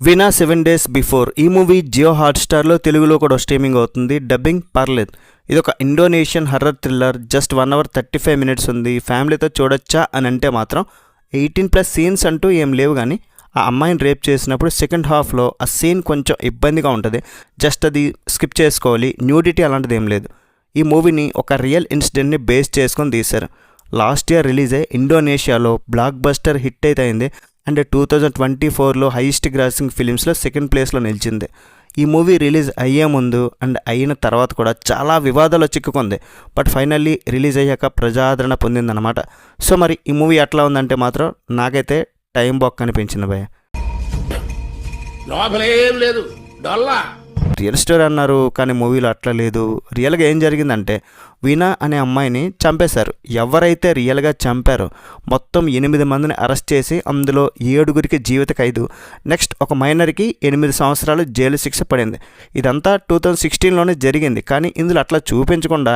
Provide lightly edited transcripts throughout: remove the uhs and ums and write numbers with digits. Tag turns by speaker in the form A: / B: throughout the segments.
A: వినా 7 days before ఈ movie Jio హాట్స్టార్లో తెలుగులో కూడా స్ట్రీమింగ్ అవుతుంది. డబ్బింగ్ పర్లేదు. ఇది ఒక Indonesian horror thriller. Just 1 hour 35 minutes ఉంది. ఫ్యామిలీతో చూడొచ్చా అని అంటే మాత్రం 18+ సీన్స్ అంటూ ఏం లేవు, కానీ ఆ అమ్మాయిని రేప్ చేసినప్పుడు సెకండ్ హాఫ్లో ఆ సీన్ కొంచెం ఇబ్బందిగా ఉంటుంది. జస్ట్ అది స్కిప్ చేసుకోవాలి. న్యూడిటీ అలాంటిది ఏం లేదు. ఈ మూవీని ఒక రియల్ ఇన్సిడెంట్ని బేస్ చేసుకొని తీశారు. లాస్ట్ ఇయర్ రిలీజ్ అయ్యి ఇండోనేషియాలో బ్లాక్ బస్టర్ హిట్ అయితే అయింది. అండ్ 2024లో హైయెస్ట్ గ్రాసింగ్ ఫిలిమ్స్లో సెకండ్ ప్లేస్లో నిలిచింది. ఈ మూవీ రిలీజ్ అయ్యే ముందు అండ్ అయిన తర్వాత కూడా చాలా వివాదాలు చిక్కుకుంది. బట్ ఫైనల్లీ రిలీజ్ అయ్యాక ప్రజాదరణ పొందిందనమాట. సో మరి ఈ మూవీ ఎట్లా ఉందంటే మాత్రం నాకైతే టైం బాక్ అనిపించింది భయ్య. రియల్ స్టోరీ అన్నారు, కానీ మూవీలో అట్లా లేదు. రియల్గా ఏం జరిగిందంటే వీణా అనే అమ్మాయిని చంపేశారు. ఎవరైతే రియల్గా చంపారో మొత్తం 8 మందిని అరెస్ట్ చేసి అందులో 7గురికి జీవిత ఖైదు, నెక్స్ట్ ఒక మైనర్కి 8 సంవత్సరాలు జైలు శిక్ష పడింది. ఇదంతా 2016లోనే జరిగింది. కానీ ఇందులో అట్లా చూపించకుండా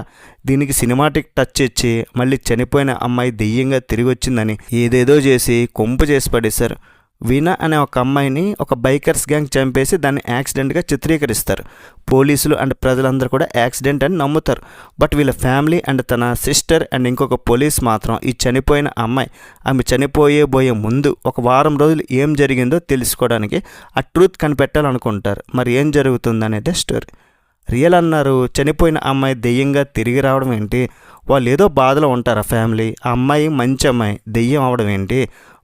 A: దీనికి సినిమాటిక్ టచ్ ఇచ్చి మళ్ళీ చనిపోయిన అమ్మాయి దెయ్యంగా తిరిగి వచ్చిందని ఏదేదో చేసి కొంపు చేసి పడేశారు. వీణా అనే ఒక అమ్మాయిని ఒక బైకర్స్ గ్యాంగ్ చంపేసి దాన్ని యాక్సిడెంట్గా చిత్రీకరిస్తారు. పోలీసులు అండ్ ప్రజలందరూ కూడా యాక్సిడెంట్ అని నమ్ముతారు. బట్ వీళ్ళ ఫ్యామిలీ అండ్ తన సిస్టర్ అండ్ ఇంకొక పోలీస్ మాత్రం ఈ చనిపోయిన అమ్మాయి ఆమె చనిపోయే ముందు ఒక వారం రోజులు ఏం జరిగిందో తెలుసుకోవడానికి ఆ ట్రూత్ కనిపెట్టాలనుకుంటారు. మరి ఏం జరుగుతుందనేదే స్టోరీ. రియల్ అన్నారు, చనిపోయిన అమ్మాయి దెయ్యంగా తిరిగి రావడం ఏంటి? వాళ్ళు ఏదో బాధలో ఉంటారు ఆ ఫ్యామిలీ. ఆ అమ్మాయి మంచి అమ్మాయి దెయ్యం అవడం ఏంటి?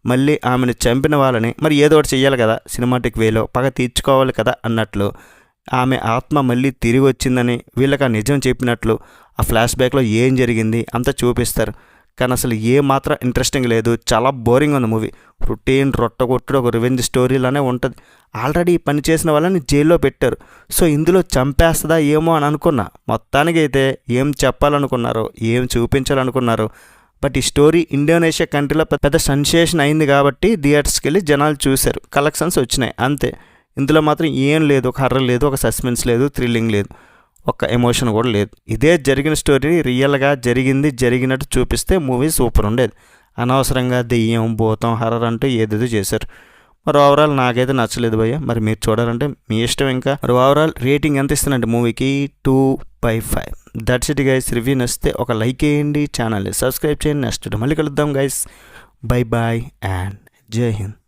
A: మళ్ళీ ఆమెను చంపిన వాళ్ళని మరి ఏదో ఒకటి చెయ్యాలి కదా, సినిమాటిక్ వేలో పగ తీర్చుకోవాలి కదా అన్నట్లు ఆమె ఆత్మ మళ్ళీ తిరిగి వచ్చిందని వీళ్ళకి ఆ నిజం చెప్పినట్లు ఆ ఫ్లాష్ బ్యాక్లో ఏం జరిగింది అంతా చూపిస్తారు. కానీ అసలు ఏ మాత్రం ఇంట్రెస్టింగ్ లేదు. చాలా బోరింగ్ ఉంది మూవీ. రొటీన్ రొట్టగొట్టుడు ఒక రివెంజ్ స్టోరీలానే ఉంటుంది. ఆల్రెడీ ఈ పని చేసిన వాళ్ళని జైల్లో పెట్టారు. సో ఇందులో చంపేస్తుందా ఏమో అని అనుకున్నా. మొత్తానికి అయితే ఏం చెప్పాలనుకున్నారో ఏం చూపించాలనుకున్నారో. బట్ ఈ స్టోరీ ఇండోనేషియా కంట్రీలో పెద్ద సెన్సేషన్ అయింది కాబట్టి థియేటర్స్కి వెళ్ళి జనాలు చూశారు, కలెక్షన్స్ వచ్చినాయి అంతే. ఇందులో మాత్రం ఏం లేదు, ఒక హర్రర్ లేదు, ఒక సస్పెన్స్ లేదు, థ్రిల్లింగ్ లేదు, ఒక ఎమోషన్ కూడా లేదు. ఇదే జరిగిన స్టోరీ రియల్గా జరిగినట్టు చూపిస్తే మూవీ సూపర్ ఉండేది. అనవసరంగా దెయ్యం భూతం హర్రర్ అంటూ ఏదేదో చేశారు. మరి ఓవరాల్ నాకైతే నచ్చలేదు భయ్య. మరి మీరు చూడాలంటే మీ ఇష్టం. ఇంకా మరి ఓవరాల్ రేటింగ్ ఎంత ఇస్తానంటే మూవీకి 2/5. That's it guys. రివ్యూ నచ్చితే ఒక లైక్ వేయండి, ఛానల్ని సబ్స్క్రైబ్ చేయండి. నెక్స్ట్ మళ్ళీ కలుద్దాం గైస్. బై బాయ్ అండ్ జై హింద్.